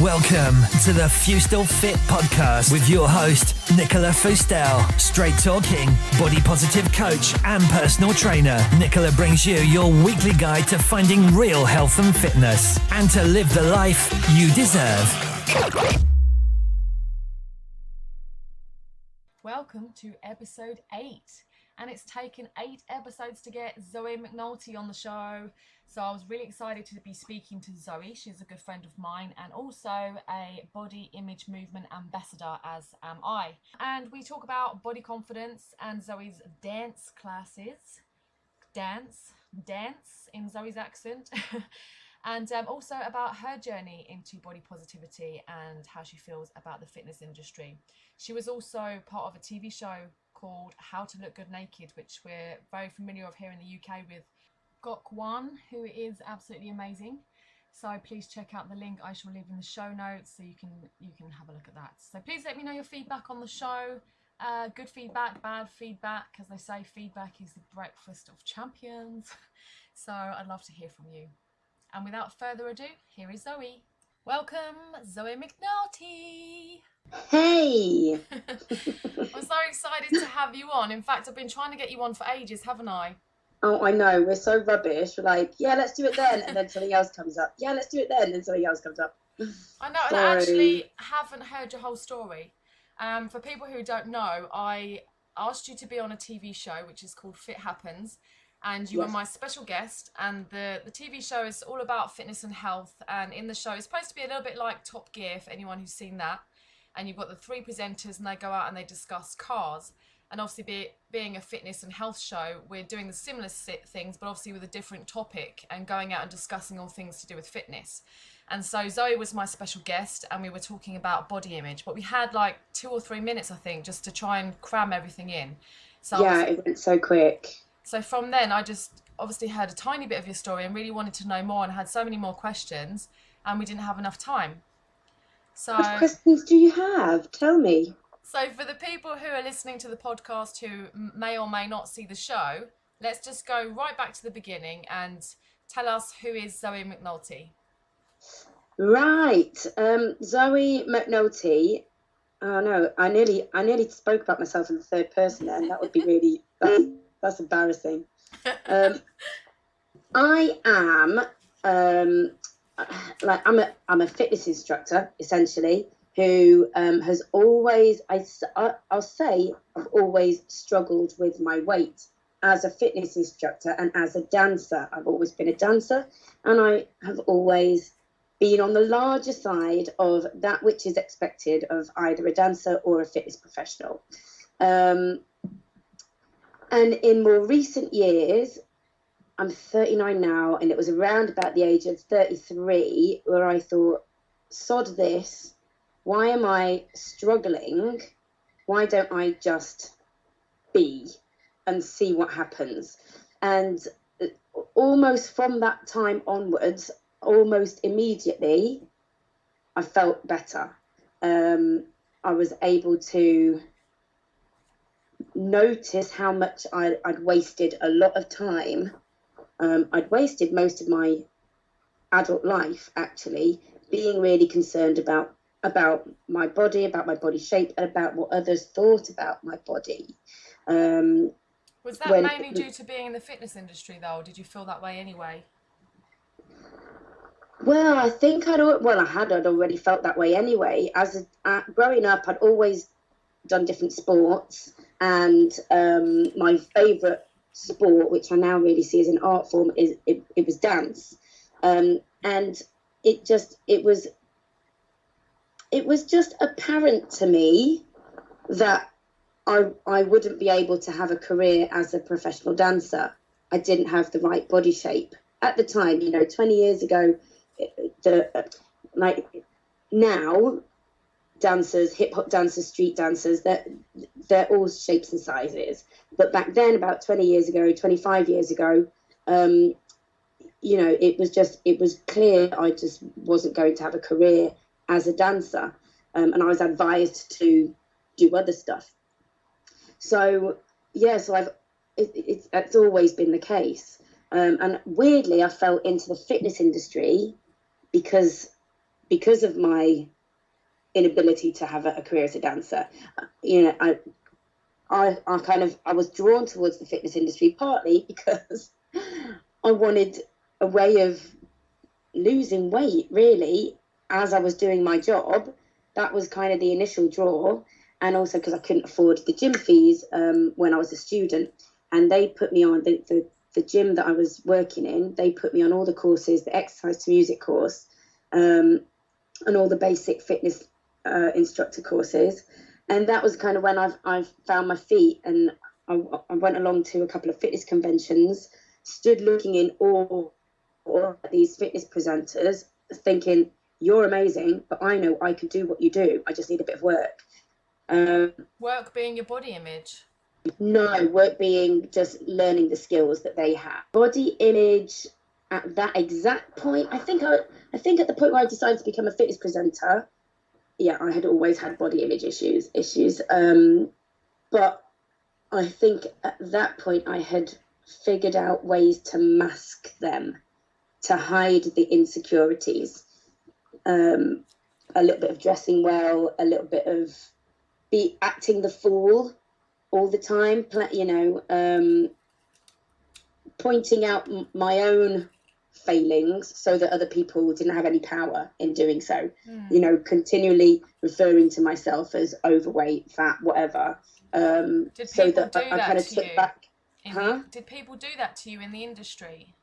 Welcome to the FeustelFIT podcast with your host, Nicola Feustel. Straight talking, body positive coach and personal trainer. Nicola brings you your weekly guide to finding real health and fitness and to live the life you deserve. Welcome to episode 8. And it's taken 8 episodes to get Zoe Mcnulty on the show. So I was really excited to be speaking to Zoe. She's a good friend of mine and also a body image movement ambassador, as am I. And we talk about body confidence and Zoe's dance classes. Dance in Zoe's accent. And also about her journey into body positivity and how she feels about the fitness industry. She was also part of a TV show called How to Look Good Naked, which we're very familiar with here in the UK with Gok Wan, who is absolutely amazing. So please check out the link I shall leave in the show notes so you can have a look at that. So please let me know your feedback on the show. Good feedback, bad feedback. As they say, feedback is the breakfast of champions. So I'd love to hear from you. And without further ado, here is Zoe. Welcome, Zoe Mcnulty. Hey! I'm so excited to have you on. In fact, I've been trying to get you on for ages, haven't I? Oh, I know. We're so rubbish. We're like, yeah, let's do it then. And then something else comes up. Yeah, let's do it then. And then something else comes up. I know, and I actually haven't heard your whole story. For people who don't know, I asked you to be on a TV show, which is called Fit Happens. And you were my special guest. And the TV show is all about fitness and health. And in the show, it's supposed to be a little bit like Top Gear for anyone who's seen that. And you've got the 3 presenters and they go out and they discuss cars. And obviously being a fitness and health show, we're doing the similar things, but obviously with a different topic and going out and discussing all things to do with fitness. And so Zoe was my special guest and we were talking about body image, but we had like 2 or 3 minutes, I think, just to try and cram everything in. So yeah, it went so quick. So from then I just obviously heard a tiny bit of your story and really wanted to know more and had so many more questions and we didn't have enough time. So what questions do you have? Tell me. So for the people who are listening to the podcast who may or may not see the show, let's just go right back to the beginning and tell us who is Zoe Mcnulty. Right. Zoe Mcnulty. Oh no, I nearly spoke about myself in the third person then. That would be really that's embarrassing. I am I'm a fitness instructor essentially, who has always, I'll say, I've always struggled with my weight as a fitness instructor and as a dancer. I've always been a dancer and I have always been on the larger side of that which is expected of either a dancer or a fitness professional. And in more recent years, I'm 39 now, and it was around about the age of 33 where I thought, sod this. Why am I struggling? Why don't I just be and see what happens? And almost from that time onwards, almost immediately, I felt better. I was able to notice how much I'd wasted a lot of time. I'd wasted most of my adult life, actually, being really concerned about my body, about my body shape, and about what others thought about my body. Was that mainly due to being in the fitness industry, though, or did you feel that way anyway? Well, I think I'd already felt that way anyway. Growing up, I'd always done different sports, and my favourite sport, which I now really see as an art form, it was dance, and it was just apparent to me that I wouldn't be able to have a career as a professional dancer. I didn't have the right body shape at the time. 20 years ago, now, dancers, hip hop dancers, street dancers, they're all shapes and sizes. But back then, about 20 years ago, 25 years ago, it was clear I just wasn't going to have a career as a dancer, and I was advised to do other stuff. So it's always been the case, and weirdly I fell into the fitness industry because because of my inability to have a career as a dancer, you know, I was drawn towards the fitness industry partly because I wanted a way of losing weight, really, as I was doing my job. That was kind of the initial draw, and also because I couldn't afford the gym fees when I was a student, and they put me on the gym that I was working in. They put me on all the courses, the exercise to music course, and all the basic fitness instructor courses. And that was kind of when I've found my feet, and I went along to a couple of fitness conventions, stood looking in awe at these fitness presenters, thinking, you're amazing, but I know I could do what you do. I just need a bit of work. Work being your body image? No, work being just learning the skills that they have. Body image at that exact point, I think at the point where I decided to become a fitness presenter, yeah, I had always had body image issues. But I think at that point I had figured out ways to mask them, to hide the insecurities. A little bit of dressing well, a little bit of acting the fool all the time, you know, pointing out my own failings so that other people didn't have any power in doing so. You know, continually referring to myself as overweight, fat, whatever. Did people do I that kind of to took you? back. Did people do that to you in the industry?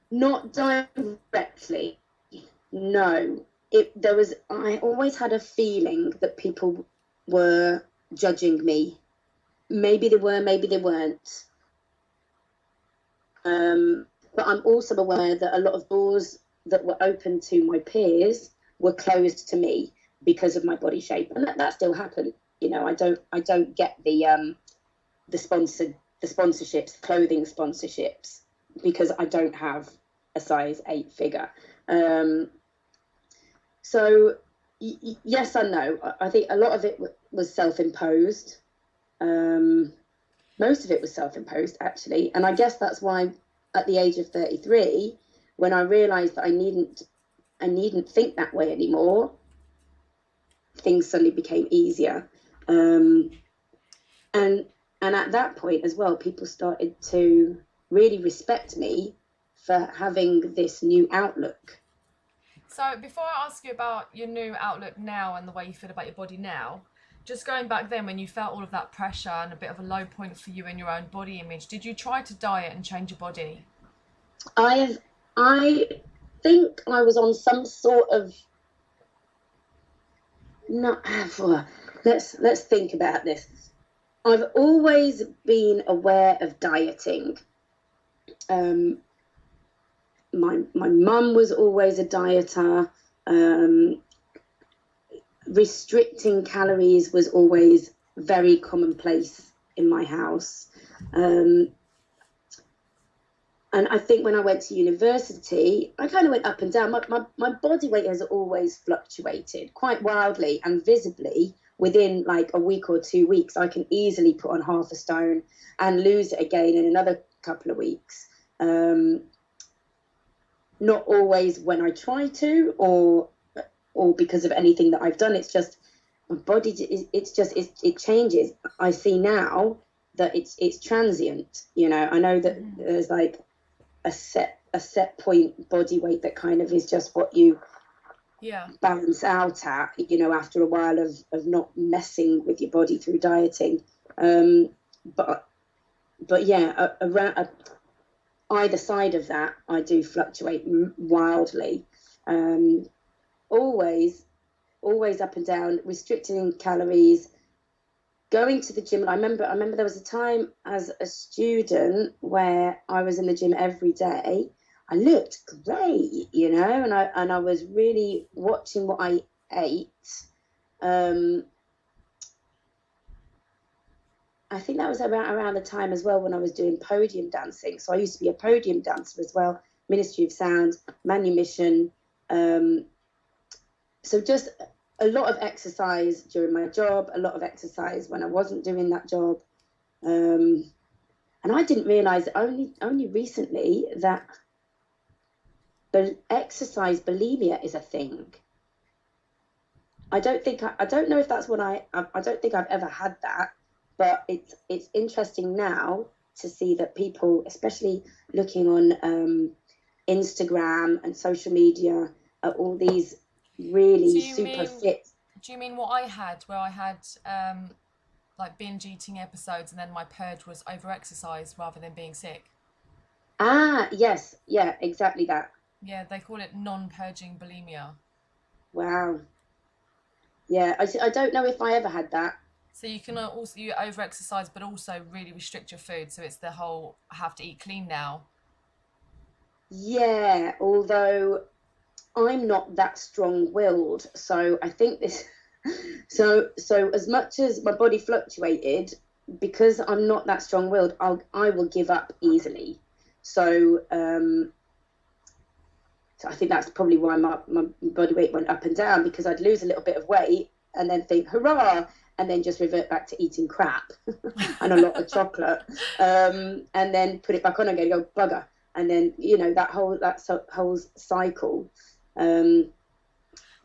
Not directly, no. I always had a feeling that people were judging me. Maybe they were, maybe they weren't. But I'm also aware that a lot of doors that were open to my peers were closed to me because of my body shape, and that still happened. You know, I don't get the sponsorships, clothing sponsorships, because I don't have a size 8 figure. So yes and no. I think a lot of it was self-imposed. Most of it was self-imposed, actually, and I guess that's why at the age of 33, when I realised that I needn't think that way anymore, things suddenly became easier. And at that point as well, people started to really respect me for having this new outlook. So before I ask you about your new outlook now and the way you feel about your body now, just going back then when you felt all of that pressure and a bit of a low point for you in your own body image, did you try to diet and change your body? I think I was on some sort of let's think about this. I've always been aware of dieting. My mum was always a dieter. Restricting calories was always very commonplace in my house. And I think when I went to university, I kind of went up and down. My body weight has always fluctuated quite wildly and visibly. Within like a week or 2 weeks, I can easily put on half a stone and lose it again in another couple of weeks. Not always when I try to, or because of anything that I've done. It's just my body. It changes. I see now that it's transient. You know, I know that there's like a set point body weight that kind of is just what you balance out at, you know, after a while of not messing with your body through dieting. But yeah, around either side of that, I do fluctuate wildly. Always up and down, restricting calories, going to the gym. I remember there was a time as a student where I was in the gym every day. I looked great, you know, and I was really watching what I ate. I think that was around the time as well when I was doing podium dancing. So I used to be a podium dancer as well, Ministry of Sound, Manumission. So just a lot of exercise during my job, a lot of exercise when I wasn't doing that job. And I didn't realise only recently that exercise bulimia is a thing. I don't know if that's what I don't think I've ever had that, but it's interesting now to see that people, especially looking on Instagram and social media, are all these really super fit. Do you mean what I had, where I had like binge eating episodes, and then my purge was over exercise rather than being sick? Ah, yes, yeah, exactly that. Yeah, they call it non-purging bulimia. Wow. Yeah, I don't know if I ever had that. So you can also, you over exercise but also really restrict your food, so it's the whole I have to eat clean now. Yeah, although I'm not that strong-willed, so I think this so as much as my body fluctuated, because I'm not that strong-willed, I will give up easily. So so I think that's probably why my body weight went up and down, because I'd lose a little bit of weight and then think, hurrah, and then just revert back to eating crap and a lot of chocolate, and then put it back on again, go bugger, and then that whole cycle.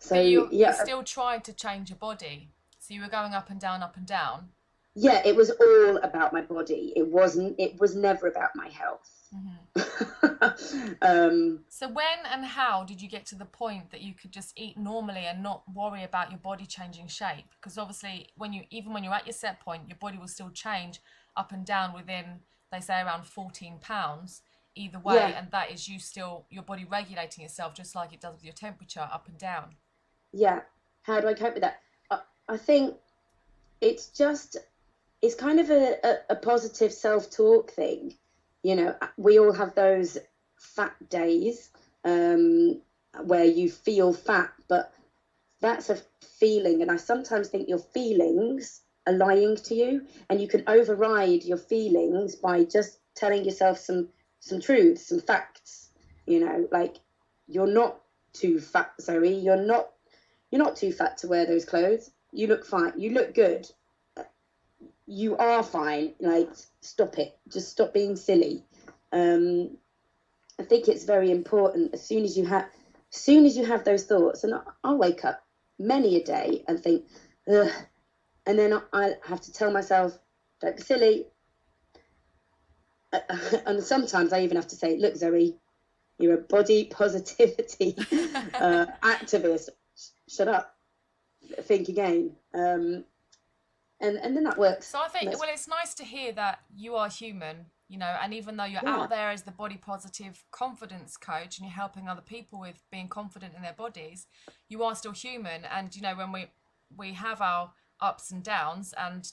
So but you yeah, still tried to change your body, so you were going up and down, up and down. Yeah, it was all about my body. It was never about my health. So when and how did you get to the point that you could just eat normally and not worry about your body changing shape? Because obviously even when you're at your set point, your body will still change up and down within, they say, around 14 pounds either way. Yeah. And that is your body regulating itself just like it does with your temperature, up and down. Yeah. How do I cope with that? I think it's kind of a positive self-talk thing. We all have those fat days where you feel fat, but that's a feeling. And I sometimes think your feelings are lying to you, and you can override your feelings by just telling yourself some truths, some facts. Like, you're not too fat, Zoe. You're not too fat to wear those clothes. You look fine. You look good. You are fine. Like, stop it. Just stop being silly. I think it's very important. As soon as you have those thoughts, and I'll wake up many a day and think, ugh, and then I have to tell myself, don't be silly. And sometimes I even have to say, look, Zoe, you're a body positivity activist. Shut up. Think again. And then that works. So I think, well, it's nice to hear that you are human, and even though you're out there as the body positive confidence coach and you're helping other people with being confident in their bodies, you are still human. And, when we have our ups and downs, and,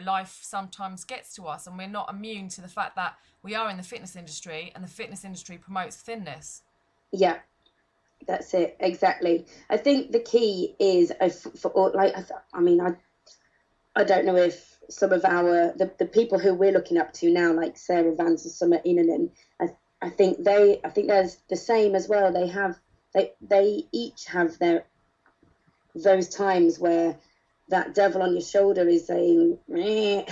life sometimes gets to us, and we're not immune to the fact that we are in the fitness industry, and the fitness industry promotes thinness. Yeah. That's it, exactly. I think the key is I don't know if some of the people who we're looking up to now, like Sarah Vance and Summer Inanen, I think there's the same as well. They each have those times where that devil on your shoulder is saying, me,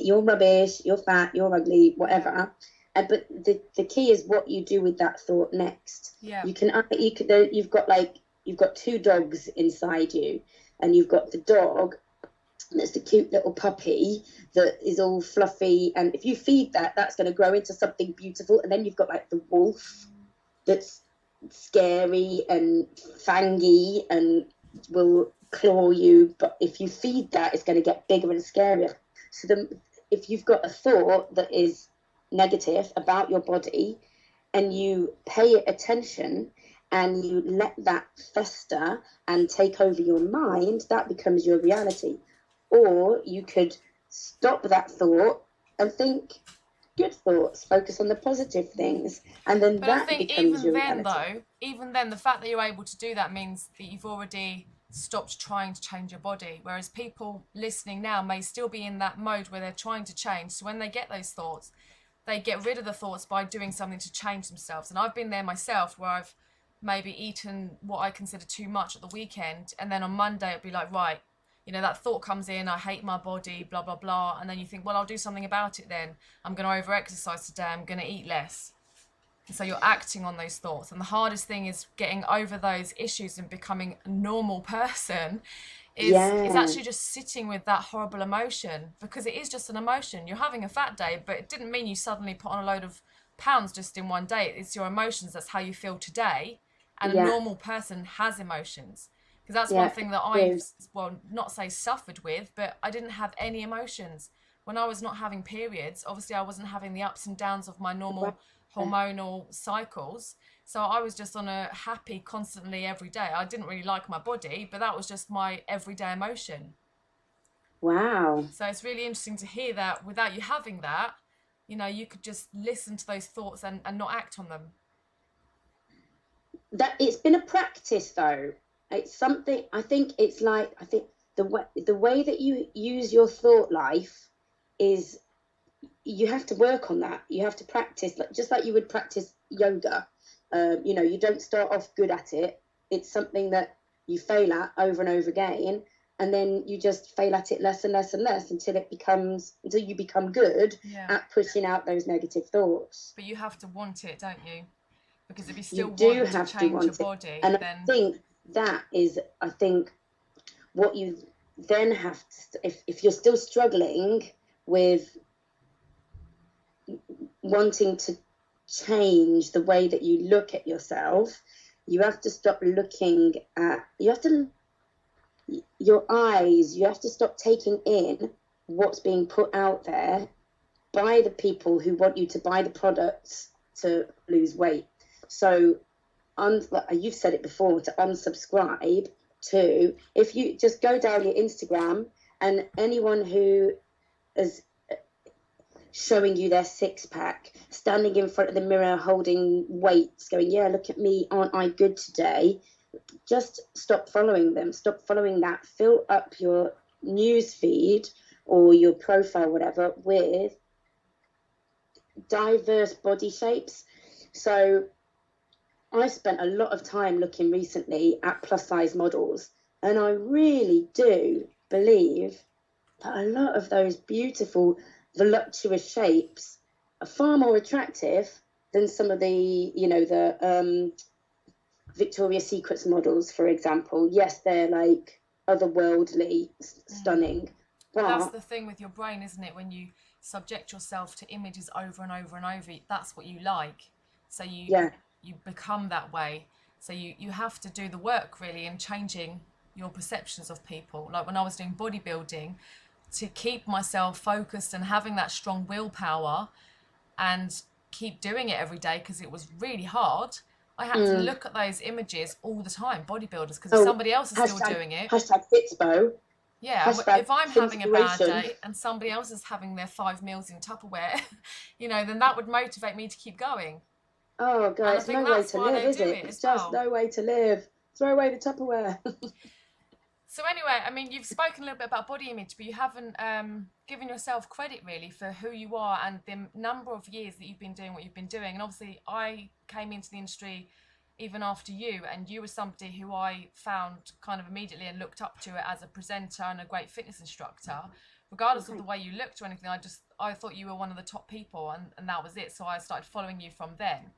you're rubbish, you're fat, you're ugly, whatever. But the key is what you do with that thought next. Yeah. You've got two dogs inside you, and you've got the dog that's the cute little puppy that is all fluffy, and if you feed that's going to grow into something beautiful. And then you've got like the wolf that's scary and fangy and will claw you, but if you feed that, it's going to get bigger and scarier. So if you've got a thought that is negative about your body, and you pay it attention and you let that fester and take over your mind, that becomes your reality. Or you could stop that thought and think good thoughts, focus on the positive things, and then that becomes your reality. Even then, the fact that you're able to do that means that you've already stopped trying to change your body, whereas people listening now may still be in that mode where they're trying to change. So when they get those thoughts, they get rid of the thoughts by doing something to change themselves. And I've been there myself, where I've maybe eaten what I consider too much at the weekend, and then on Monday it'd be like, right, that thought comes in, I hate my body, blah, blah, blah. And then you think, well, I'll do something about it then. I'm going to over-exercise today. I'm going to eat less. So you're acting on those thoughts, and the hardest thing is getting over those issues and becoming a normal person is actually just sitting with that horrible emotion, because it is just an emotion. You're having a fat day, but it didn't mean you suddenly put on a load of pounds just in one day. It's your emotions. That's how you feel today. And a normal person has emotions, because that's one thing that I've, well, not say suffered with, but I didn't have any emotions when I was not having periods. Obviously I wasn't having the ups and downs of my normal hormonal cycles, so I was just on a happy constantly every day. I didn't really like my body, but that was just my everyday emotion. Wow. So it's really interesting to hear that without you having that, you know, you could just listen to those thoughts and not act on them. That it's been a practice though. It's something, I think the way that you use your thought life is, you have to work on that. You have to practice, just like you would practice yoga. You know, you don't start off good at it. It's something that you fail at over and over again, and then you just fail at it less and less and less until you become good at pushing out those negative thoughts. But you have to want it, don't you? Because if you still want to change your body, and then I think that is, what you then have to, if you're still struggling with wanting to change the way that you look at yourself, you have to stop looking at, your eyes, you have to stop taking in what's being put out there by the people who want you to buy the products to lose weight. So you've said it before, to unsubscribe to, if you just go down your Instagram, and anyone who is showing you their six-pack, standing in front of the mirror holding weights, going, yeah, look at me, aren't I good today? Just stop following them. Stop following that. Fill up your news feed or your profile, whatever, with diverse body shapes. So I spent a lot of time looking recently at plus-size models, and I really do believe that a lot of those beautiful voluptuous shapes are far more attractive than some of the Victoria's Secrets models, for example. Yes, they're like otherworldly stunning, but that's the thing with your brain, isn't it? When you subject yourself to images over and over and over, that's what you like, so you become that way. So you have to do the work really in changing your perceptions of people. Like when I was doing bodybuilding, to keep myself focused and having that strong willpower and keep doing it every day, because it was really hard, I had to look at those images all the time, bodybuilders, because if somebody else is still doing it. #Fitspo. Yeah, if I'm having a bad day and somebody else is having their 5 meals in Tupperware, you know, then that would motivate me to keep going. Oh, God, it's no way to live, is it? It's just no way to live. Throw away the Tupperware. So anyway, I mean, you've spoken a little bit about body image, but you haven't given yourself credit really for who you are and the number of years that you've been doing what you've been doing. And obviously I came into the industry even after you, and you were somebody who I found kind of immediately and looked up to it as a presenter and a great fitness instructor. Regardless of the way you looked or anything, I thought you were one of the top people, and that was it. So I started following you from then.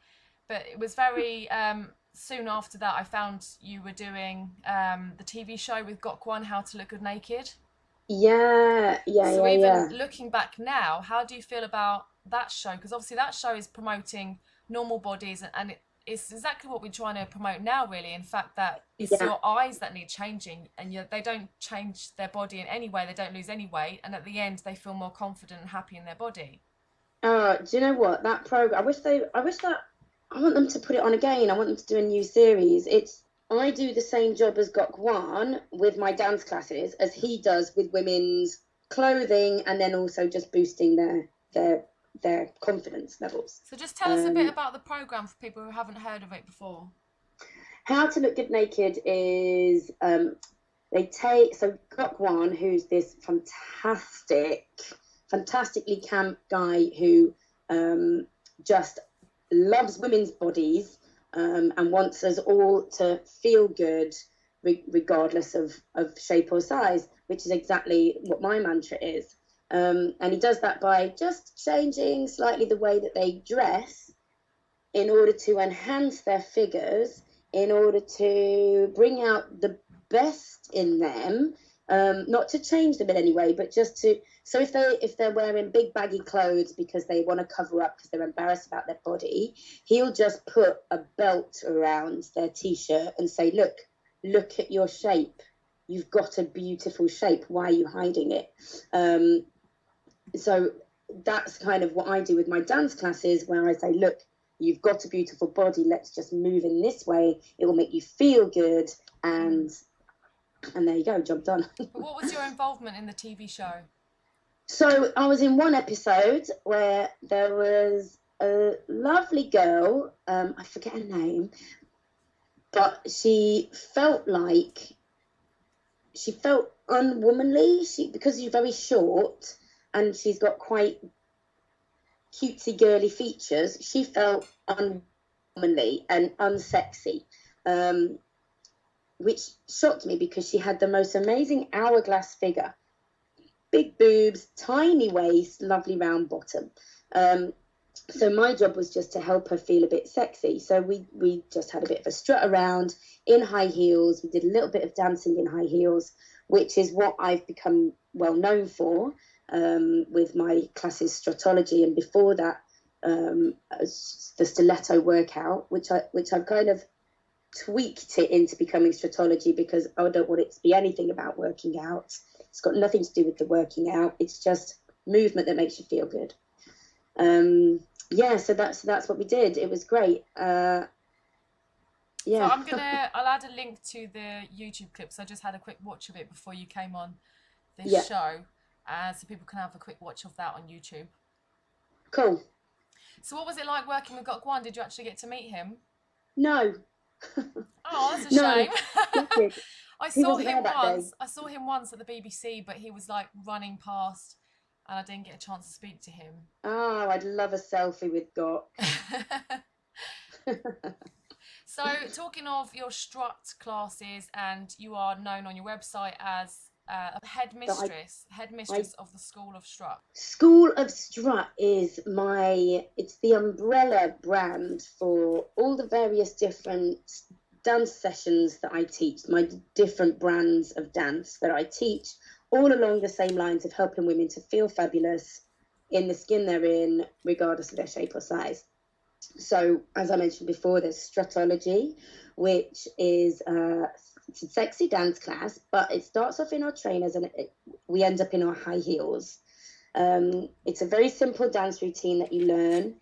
But it was very soon after that I found you were doing the TV show with Gok Wan, How to Look Good Naked. So looking back now, how do you feel about that show? Because obviously that show is promoting normal bodies, and it's exactly what we're trying to promote now really. In fact, that it's your eyes that need changing, and they don't change their body in any way, they don't lose any weight, and at the end they feel more confident and happy in their body. Do you know what, that program, I want them to put it on again. I want them to do a new series. I do the same job as Gok Wan with my dance classes as he does with women's clothing, and then also just boosting their confidence levels. So just tell us a bit about the program for people who haven't heard of it before. How to Look Good Naked is Gok Wan, who's this fantastically camp guy who just loves women's bodies and wants us all to feel good regardless of shape or size, which is exactly what my mantra is. And he does that by just changing slightly the way that they dress in order to enhance their figures, in order to bring out the best in them, not to change them in any way, but just to, so if they're wearing big baggy clothes because they want to cover up because they're embarrassed about their body, he'll just put a belt around their t-shirt and say, look at your shape. You've got a beautiful shape. Why are you hiding it? So that's kind of what I do with my dance classes, where I say, look, you've got a beautiful body. Let's just move in this way. It will make you feel good. And there you go, job done. What was your involvement in the TV show? So I was in one episode where there was a lovely girl, I forget her name, but she felt unwomanly. Because she's very short and she's got quite cutesy girly features, she felt unwomanly and unsexy, which shocked me because she had the most amazing hourglass figure, big boobs, tiny waist, lovely round bottom. So my job was just to help her feel a bit sexy. So we just had a bit of a strut around in high heels. We did a little bit of dancing in high heels, which is what I've become well known for with my classes Strutology, and before that the stiletto workout, which I've kind of tweaked it into becoming Strutology because I don't want it to be anything about working out. It's got nothing to do with the working out. It's just movement that makes you feel good. So that's what we did. It was great. Yeah. So I'll add a link to the YouTube clips. I just had a quick watch of it before you came on this show, so people can have a quick watch of that on YouTube. Cool. So what was it like working with Gok Wan? Did you actually get to meet him? No. Oh, that's a shame. I saw him once at the BBC, but he was like running past and I didn't get a chance to speak to him. Oh, I'd love a selfie with Gok. So, talking of your strut classes, and you are known on your website as headmistress of the School of Strut. School of Strut is it's the umbrella brand for all the various different dance sessions that I teach, my different brands of dance that I teach, all along the same lines of helping women to feel fabulous in the skin they're in, regardless of their shape or size. So, as I mentioned before, there's Strutology, which is it's a sexy dance class, but it starts off in our trainers and we end up in our high heels. It's a very simple dance routine that you learn,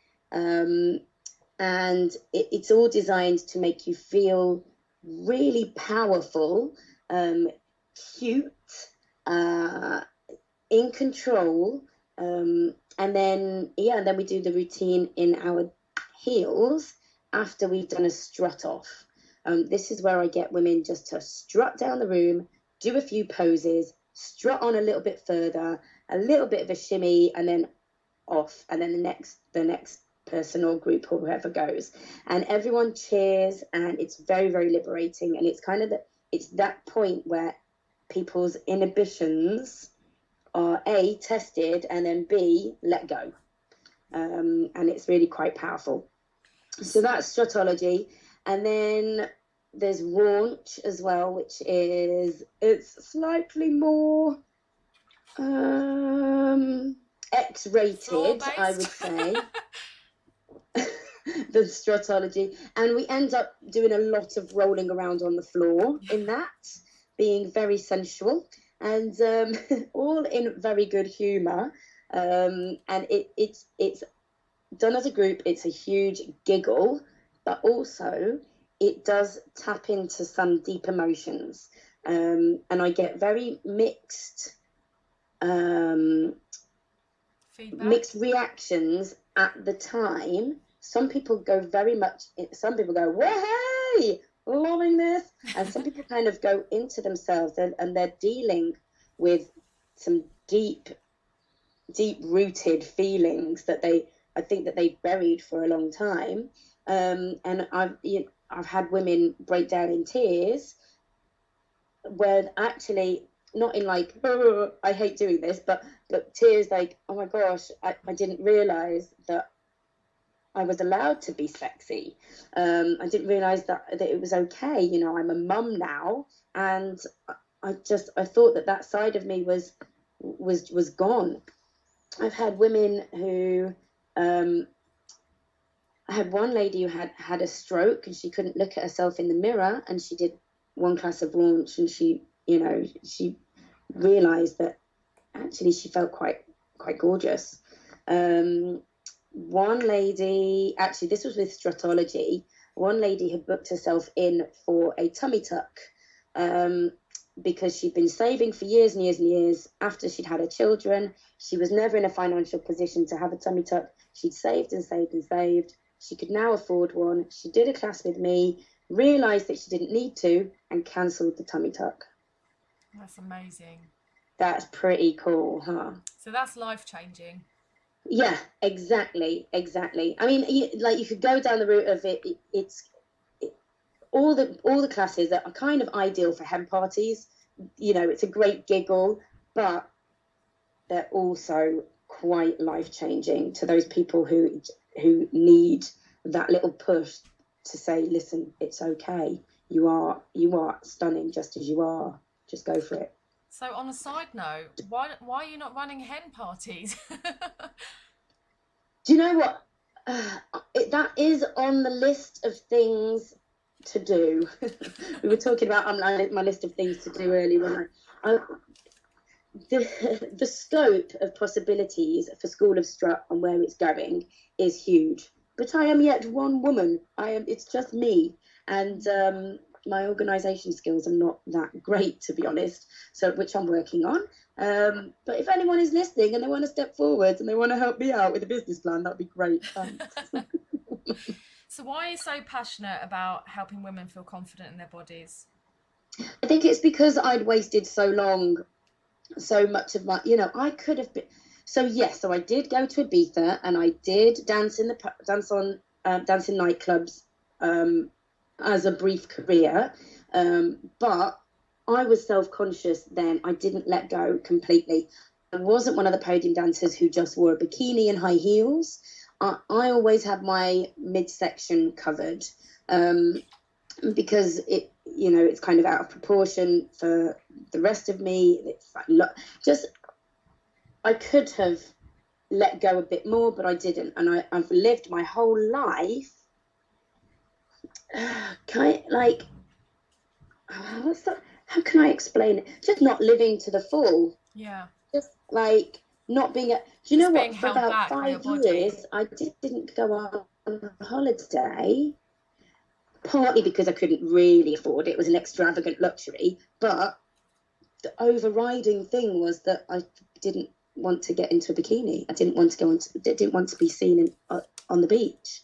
and it's all designed to make you feel really powerful, cute, in control, and then we do the routine in our heels after we've done a strut off. This is where I get women just to strut down the room, do a few poses, strut on a little bit further, a little bit of a shimmy, and then off, and then the next person or group or whoever goes, and everyone cheers, and it's very, very liberating. And it's kind of it's that point where people's inhibitions are A, tested, and then B, let go, and it's really quite powerful. So that's Strutology. And then there's Raunch as well, which it's slightly more X-rated, I would say, than Strutology. And we end up doing a lot of rolling around on the floor in that, being very sensual and all in very good humour. And it's done as a group. It's a huge giggle, but also it does tap into some deep emotions, and I get very mixed mixed reactions at the time. Some people go "Way, loving this," and some people kind of go into themselves and they're dealing with some deep rooted feelings that I think that they've buried for a long time. And I've had women break down in tears, where actually not in like, oh, I hate doing this, but tears like, oh my gosh, I didn't realise that I was allowed to be sexy. I didn't realize that it was okay. You know, I'm a mum now, and I thought that side of me was gone. I've had women who, I had one lady who had a stroke, and she couldn't look at herself in the mirror, and she did one class of launch, and she realized that actually she felt quite gorgeous. One lady, actually this was with Strutology, one lady had booked herself in for a tummy tuck, because she'd been saving for years and years and years. After she'd had her children, she was never in a financial position to have a tummy tuck. She'd saved and saved and saved. She could now afford one. She did a class with me, realised that she didn't need to, and cancelled the tummy tuck. That's amazing. That's pretty cool, huh? So that's life-changing. Yeah, exactly. I mean, you could go down the route of it. All the classes that are kind of ideal for hen parties. You know, it's a great giggle, but they're also quite life-changing to those people who need that little push to say, listen, it's okay. You are stunning just as you are. Just go for it. So on a side note, why are you not running hen parties? Do you know what? That is on the list of things to do. We were talking about my list of things to do earlier. The scope of possibilities for School of Strut and where it's going is huge. But I am yet one woman. It's just me, and my organisation skills are not that great, to be honest. So, which I'm working on. But if anyone is listening and they want to step forward and they want to help me out with a business plan, that'd be great. Thanks. So why are you so passionate about helping women feel confident in their bodies? I think it's because I'd wasted so much of my, I could have been. So yes, so I did go to Ibiza and I did dance in nightclubs as a brief career, but I was self-conscious then. I didn't let go completely. I wasn't one of the podium dancers who just wore a bikini and high heels. I always had my midsection covered, because it's kind of out of proportion for the rest of me. It's like, I could have let go a bit more, but I didn't. And I've lived my whole life how can I explain it? Just not living to the full. Yeah. Just like not being do you know what? For about 5 years, I didn't go on a holiday, partly because I couldn't really afford it. It was an extravagant luxury, but the overriding thing was that I didn't want to get into a bikini. I didn't want to be seen on the beach.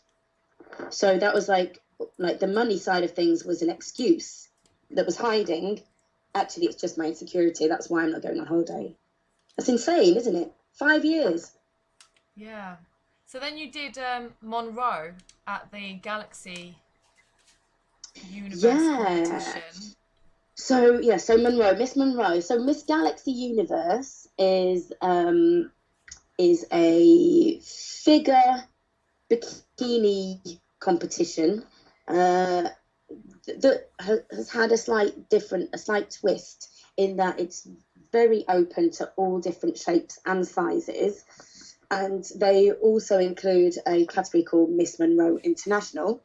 So that was like the money side of things was an excuse that was hiding. Actually, it's just my insecurity. That's why I'm not going on holiday. That's insane, isn't it? 5 years. Yeah. So then you did Monroe at the Galaxy Universe competition. So Monroe, Miss Monroe. So Miss Galaxy Universe is a figure bikini competition that has had a slight twist in that it's very open to all different shapes and sizes, and they also include a category called Miss Monroe International,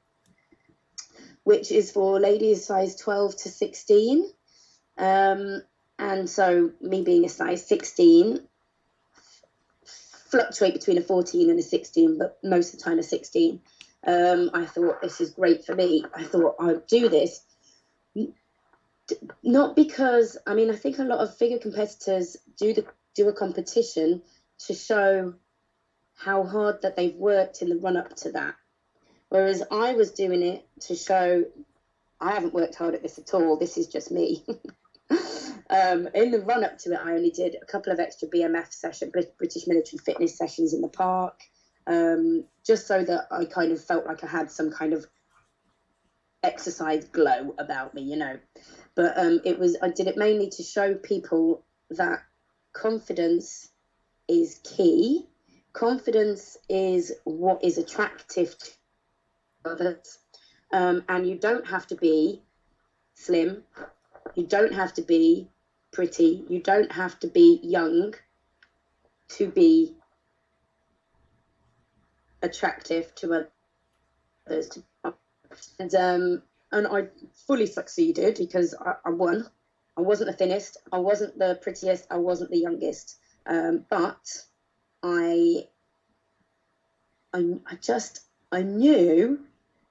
which is for ladies size 12 to 16, and so me being a size 16, fluctuate between a 14 and a 16, but most of the time a 16. I thought, this is great for me. I thought I'd do this. Not because, I think a lot of figure competitors do a competition to show how hard that they've worked in the run up to that. Whereas I was doing it to show I haven't worked hard at this at all. This is just me. In the run up to it, I only did a couple of extra BMF sessions, British Military Fitness sessions in the park, just so that I kind of felt like I had some kind of exercise glow about me, But I did it mainly to show people that confidence is key, confidence is what is attractive to others. And you don't have to be slim. You don't have to be pretty. You don't have to be young to be attractive to others. And I fully succeeded because I won. I wasn't the thinnest. I wasn't the prettiest. I wasn't the youngest. But I knew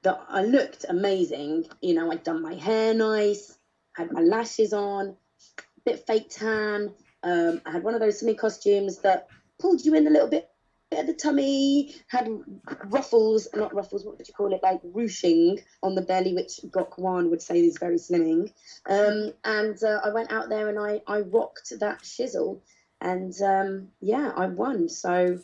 that I looked amazing. You know, I'd done my hair nice, had my lashes on, a bit fake tan. I had one of those swimming costumes that pulled you in a little bit at the tummy, had ruffles, not ruffles, what would you call it, like ruching on the belly, which Gok Wan would say is very slimming. I went out there and I rocked that shizzle, and I won. So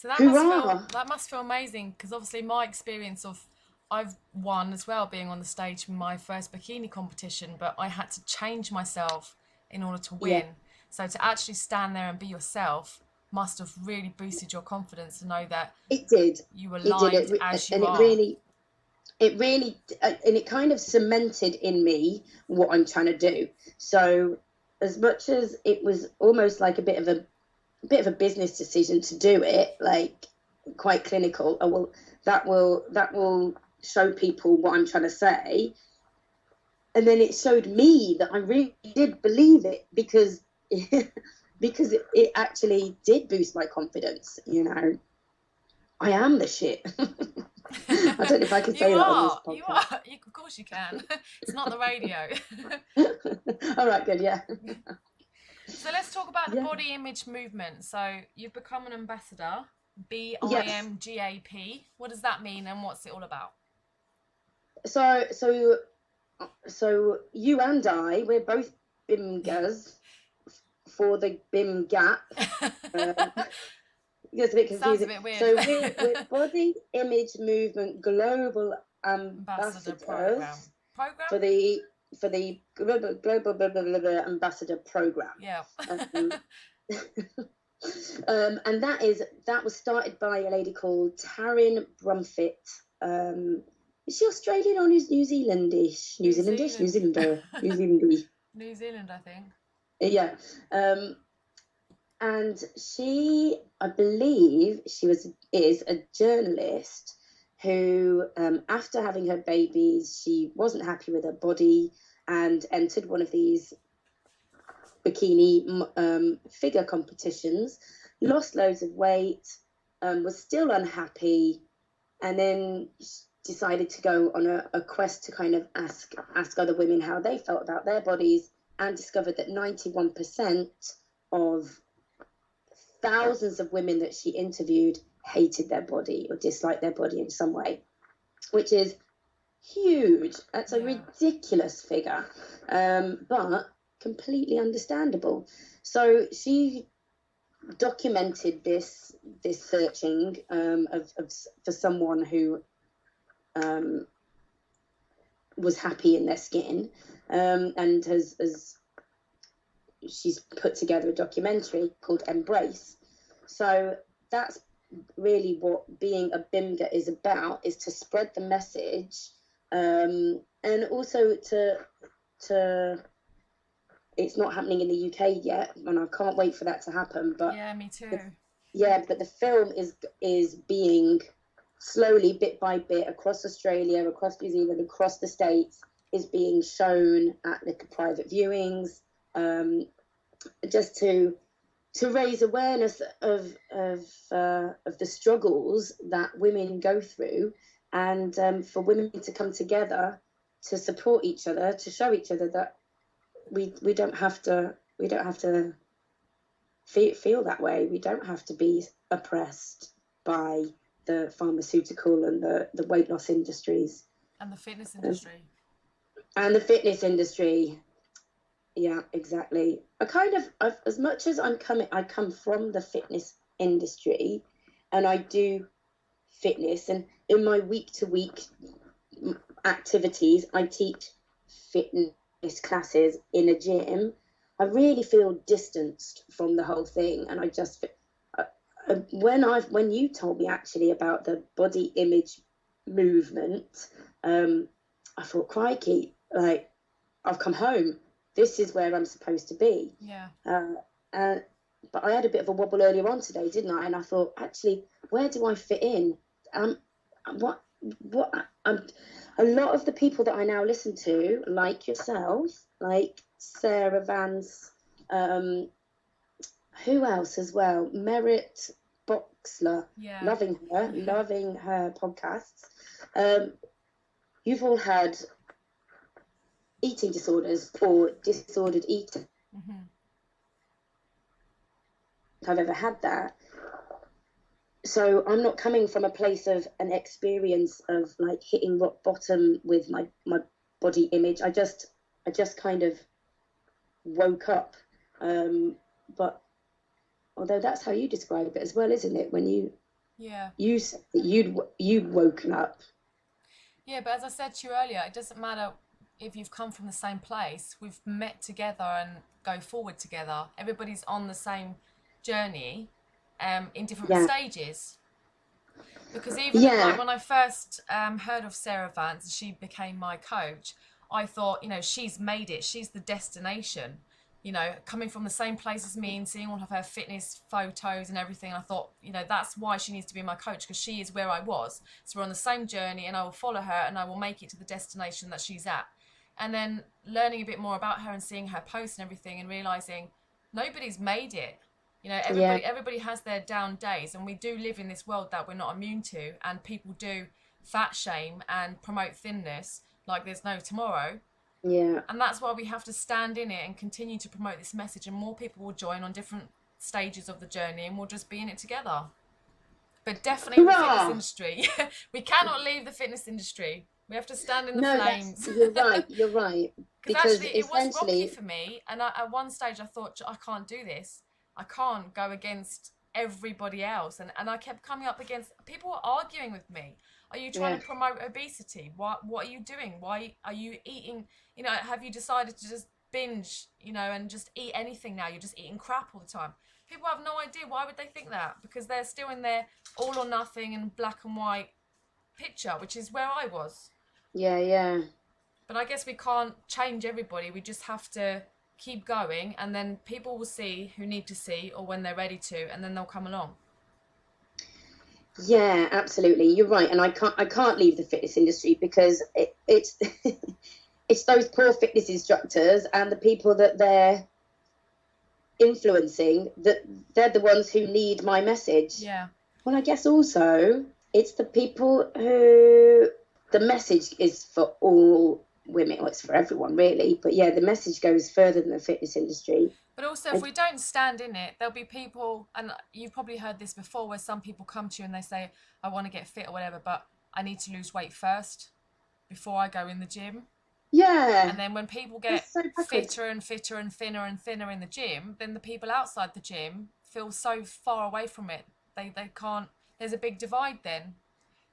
that must feel amazing, because obviously my experience of, I've won as well being on the stage in my first bikini competition, but I had to change myself in order to win. Yeah. So to actually stand there and be yourself must have really boosted your confidence to know that it did. You were live as you are. It really, and it kind of cemented in me what I'm trying to do. So as much as it was almost like a bit of a business decision to do it, like quite clinical. Oh, well, that will show people what I'm trying to say. And then it showed me that I really did believe it, because it actually did boost my confidence. You know, I am the shit. I don't know if I can say that on this podcast. You are. Of course you can. It's not the radio. All right, good, yeah. So let's talk about the body image movement. So you've become an ambassador, BIMGAP. What does that mean, and what's it all about? So you and I, we're both BIMGAs for the BIM gap. It's a bit confusing. Sounds a bit weird. So we're Body Image Movement Global Ambassadors program for the global ambassador program. Yeah. And that was started by a lady called Taryn Brumfitt. Is she Australian or New Zealandish? New Zealander, New Zealand, I think. Yeah. And she, I believe, is a journalist who, after having her babies, she wasn't happy with her body and entered one of these bikini figure competitions, lost loads of weight, was still unhappy, and then decided to go on a quest to kind of ask other women how they felt about their bodies, and discovered that 91% of thousands of women that she interviewed hated their body or disliked their body in some way, which is huge. That's a ridiculous figure, but completely understandable. So she documented this searching for someone who was happy in their skin, and she's put together a documentary called Embrace. So that's really what being a BIMGA is about, is to spread the message, and also to it's not happening in the UK yet, and I can't wait for that to happen. But yeah, me too. But the film is being slowly, bit by bit, across Australia, across New Zealand, across the States, is being shown at the private viewings, just to raise awareness of the struggles that women go through, and for women to come together to support each other, to show each other that we don't have to feel that way. We don't have to be oppressed by the pharmaceutical and the weight loss industries and the fitness industry. Yeah, exactly. As much as I come from the fitness industry, and I do fitness, and in my week-to-week activities, I teach fitness classes in a gym. I really feel distanced from the whole thing, and when you told me actually about the body image movement, I thought, crikey, like, I've come home. This is where I'm supposed to be. Yeah. But I had a bit of a wobble earlier on today, didn't I? And I thought, actually, where do I fit in? What? A lot of the people that I now listen to, like yourself, like Sarah Vance, who else as well? Merritt Boxler, Yeah. loving her podcasts. You've all had eating disorders or disordered eating. Mm-hmm. I've ever had that. So I'm not coming from a place of an experience of like hitting rock bottom with my body image. I just kind of woke up. But although that's how you describe it as well, isn't it? When you said that you'd woken up. Yeah, but as I said to you earlier, it doesn't matter if you've come from the same place. We've met together and go forward together. Everybody's on the same journey, in different stages. Because even like when I first heard of Sarah Vance, she became my coach, I thought, you know, she's made it. She's the destination. You know, coming from the same place as me and seeing all of her fitness photos and everything, I thought, you know, that's why she needs to be my coach, because she is where I was. So we're on the same journey, and I will follow her and I will make it to the destination that she's at. And then learning a bit more about her and seeing her posts and everything and realising nobody's made it. You know, everybody has their down days, and we do live in this world that we're not immune to, and people do fat shame and promote thinness like there's no tomorrow. Yeah. And that's why we have to stand in it and continue to promote this message, and more people will join on different stages of the journey, and we'll just be in it together. But definitely the fitness industry. We cannot leave the fitness industry. We have to stand in the flames. You're right. Because actually it was rocky for me, and at one stage I thought, I can't do this. I can't go against everybody else. And I kept coming up against, people were arguing with me. Are you trying to promote obesity? What are you doing? Why are you eating, you know, have you decided to just binge, you know, and just eat anything now? You're just eating crap all the time. People have no idea. Why would they think that? Because they're still in their all or nothing and black and white picture, which is where I was. Yeah. But I guess we can't change everybody. We just have to keep going, and then people will see who need to see, or when they're ready to, and then they'll come along. Yeah, absolutely. You're right. And I can't leave the fitness industry, because it's it's those poor fitness instructors and the people that they're influencing, that they're the ones who need my message. Yeah. Well, I guess also it's the people who the message is for all women, or it's for everyone really, but yeah, the message goes further than the fitness industry. But also, if we don't stand in it, there'll be people, and you've probably heard this before, where some people come to you and they say, I want to get fit or whatever, but I need to lose weight first before I go in the gym. Yeah. And then when people get fitter and fitter and thinner and thinner in the gym, then the people outside the gym feel so far away from it. They can't, there's a big divide then.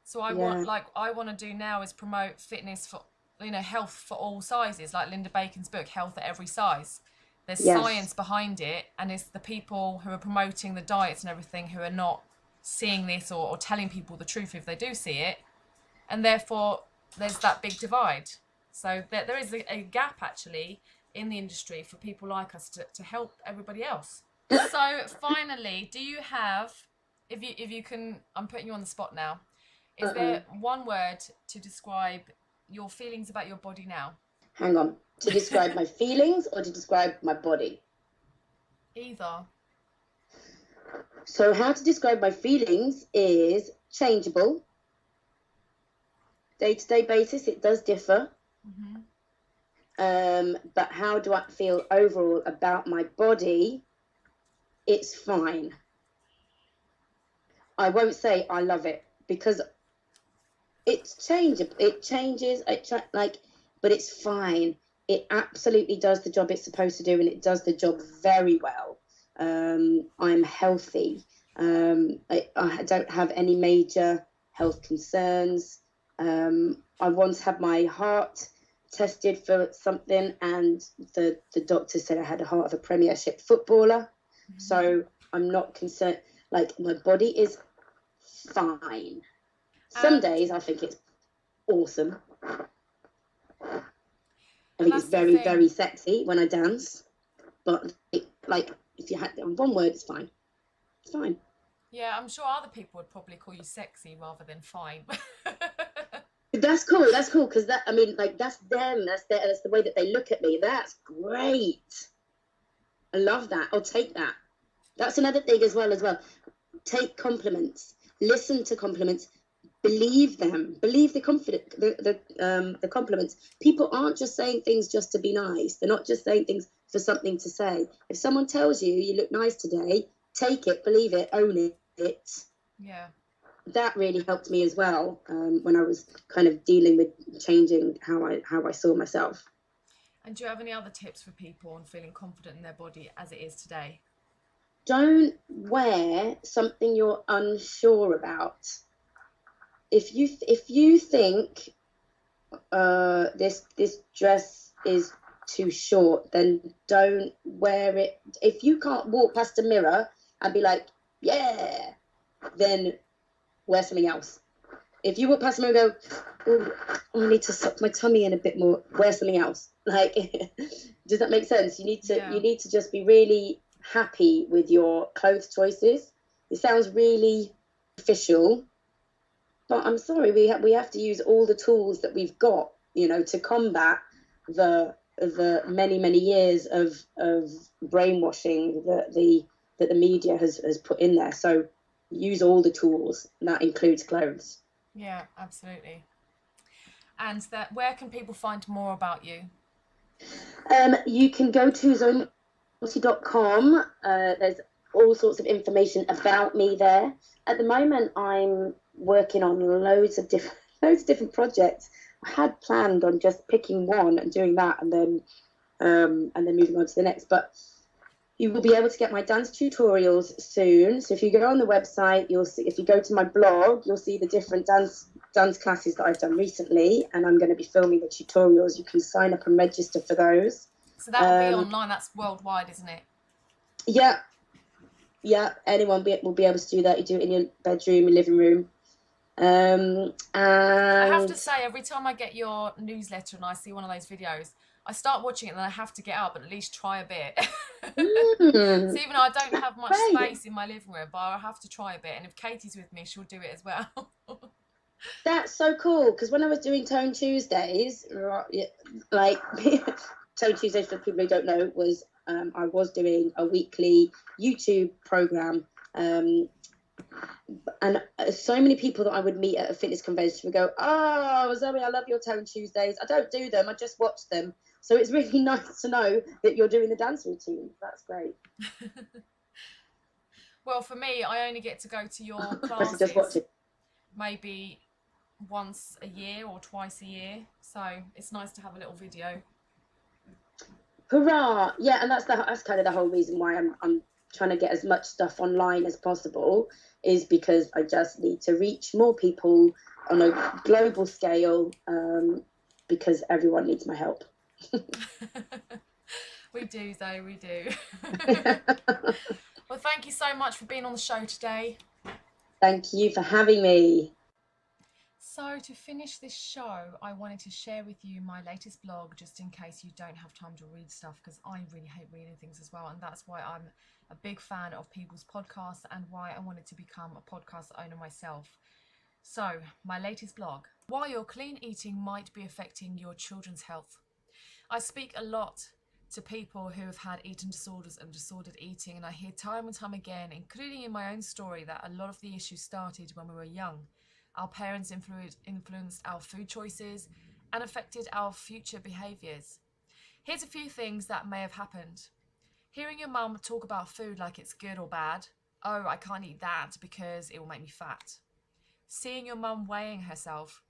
So I want to do now is promote fitness for, you know, health for all sizes, like Linda Bacon's book, Health at Every Size. There's science behind it, and it's the people who are promoting the diets and everything who are not seeing this or telling people the truth if they do see it, and therefore there's that big divide. So there is a gap actually in the industry for people like us to help everybody else. So finally, do you have, if you can, I'm putting you on the spot now, is there one word to describe your feelings about your body now? Hang on. To describe my feelings or to describe my body? Either. So how to describe my feelings is changeable. Day-to-day basis, it does differ. Mm-hmm. But how do I feel overall about my body? It's fine. I won't say I love it, because it's changeable. It changes. But it's fine. It absolutely does the job it's supposed to do, and it does the job very well. I'm healthy. I don't have any major health concerns. I once had my heart tested for something, and the doctor said I had a heart of a Premiership footballer. Mm-hmm. So I'm not concerned. Like, my body is fine. Some And- days I think it's awesome. I And think it's that's the very, thing. very sexy when I dance. But, like, if you had one word, it's fine. It's fine. Yeah, I'm sure other people would probably call you sexy rather than fine. That's cool. That's cool because that, I mean, like, that's them. That's the way that they look at me. That's great. I love that. I'll take that. That's another thing as well. Take compliments. Listen to compliments. Believe them. Believe the compliments. People aren't just saying things just to be nice. They're not just saying things for something to say. If someone tells you you look nice today, take it, believe it, own it. Yeah. That really helped me as well when I was kind of dealing with changing how I saw myself. And do you have any other tips for people on feeling confident in their body as it is today? Don't wear something you're unsure about. If you think this dress is too short, then don't wear it. If you can't walk past a mirror and be like, yeah, then wear something else. If you walk past a mirror and go, oh, I need to suck my tummy in a bit more, wear something else. Like, does that make sense? You need to just be really happy with your clothes choices. It sounds really official, but I'm sorry, we have to use all the tools that we've got, to combat the many years of brainwashing that the media has put in there. So use all the tools, and that includes clothes. Yeah, absolutely. And where can people find more about you? You can go to ZoeMcnulty.com. There's all sorts of information about me there. At the moment, I'm working on loads of different projects. I had planned on just picking one and doing that, and then moving on to the next. But you will be able to get my dance tutorials soon. So if you go on the website, you'll see. If you go to my blog, you'll see the different dance classes that I've done recently, and I'm going to be filming the tutorials. You can sign up and register for those. So that will be online. That's worldwide, isn't it? Yeah. Anyone will be able to do that. You do it in your bedroom, your living room. And I have to say, every time I get your newsletter and I see one of those videos, I start watching it and then I have to get up and at least try a bit. So even though I don't have much space in my living room, but I have to try a bit. And if Katie's with me, she'll do it as well. That's so cool, because when I was doing Tone Tuesdays, like Tone Tuesdays, for people who don't know, was I was doing a weekly YouTube program, and so many people that I would meet at a fitness convention would go, "Oh, Zoe, I love your Tone Tuesdays. I don't do them, I just watch them." So it's really nice to know that you're doing the dance routine. That's great. Well, for me, I only get to go to your I classes just watch it. maybe once a year or twice a year. So it's nice to have a little video. Hurrah! Yeah, and that's kind of the whole reason why I'm trying to get as much stuff online as possible, is because I just need to reach more people on a global scale, because everyone needs my help. We do, Zoe, we do. Well, thank you so much for being on the show today. Thank you for having me. So to finish this show, I wanted to share with you my latest blog, just in case you don't have time to read stuff, because I really hate reading things as well, and that's why I'm a big fan of people's podcasts and why I wanted to become a podcast owner myself. So, my latest blog: why your clean eating might be affecting your children's health. I speak a lot to people who have had eating disorders and disordered eating, and I hear time and time again, including in my own story, that a lot of the issues started when we were young. Our parents influenced our food choices and affected our future behaviours. Here's a few things that may have happened. Hearing your mum talk about food like it's good or bad. Oh, I can't eat that because it will make me fat. Seeing your mum weighing herself,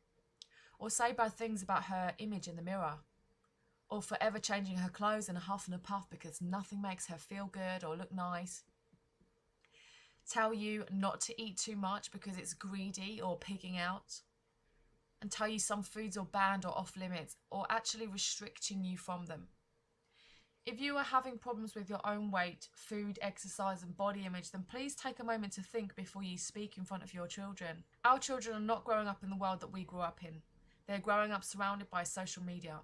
or say bad things about her image in the mirror, or forever changing her clothes in a huff and a puff because nothing makes her feel good or look nice. Tell you not to eat too much because it's greedy or pigging out, and tell you some foods are banned or off limits, or actually restricting you from them. If you are having problems with your own weight, food, exercise and body image, then please take a moment to think before you speak in front of your children. Our children are not growing up in the world that we grew up in. They're growing up surrounded by social media.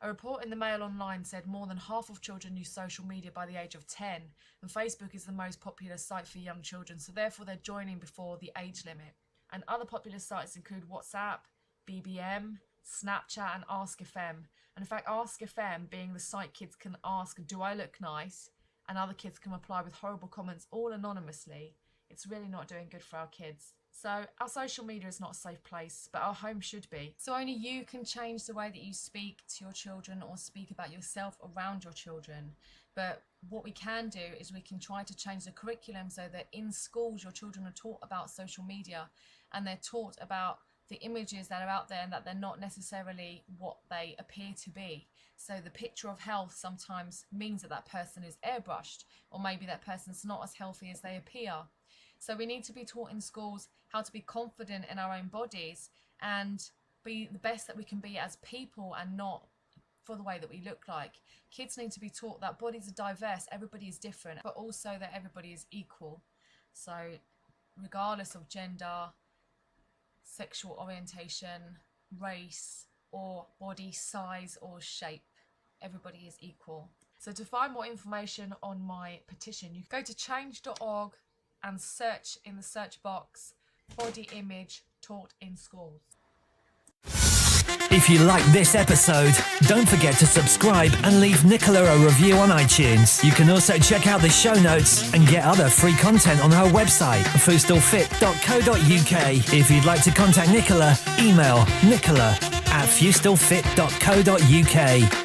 A report in the Mail Online said more than half of children use social media by the age of 10, and Facebook is the most popular site for young children, so therefore they're joining before the age limit. And other popular sites include WhatsApp, BBM, Snapchat and Ask.fm. And in fact, Ask.fm being the site kids can ask, do I look nice? And other kids can reply with horrible comments all anonymously. It's really not doing good for our kids. So our social media is not a safe place, but our home should be. So only you can change the way that you speak to your children or speak about yourself around your children. But what we can do is we can try to change the curriculum so that in schools your children are taught about social media and they're taught about the images that are out there and that they're not necessarily what they appear to be. So the picture of health sometimes means that that person is airbrushed, or maybe that person's not as healthy as they appear. So we need to be taught in schools how to be confident in our own bodies and be the best that we can be as people and not for the way that we look like. Kids need to be taught that bodies are diverse, everybody is different, but also that everybody is equal. So regardless of gender, sexual orientation, race, or body size or shape, everybody is equal. So to find more information on my petition, you go to change.org and search in the search box body image taught in schools. If you like this episode, don't forget to subscribe and leave Nicola a review on iTunes. You can also check out the show notes and get other free content on her website, FeustelFIT.co.uk. If you'd like to contact Nicola, email nicola@FeustelFIT.co.uk.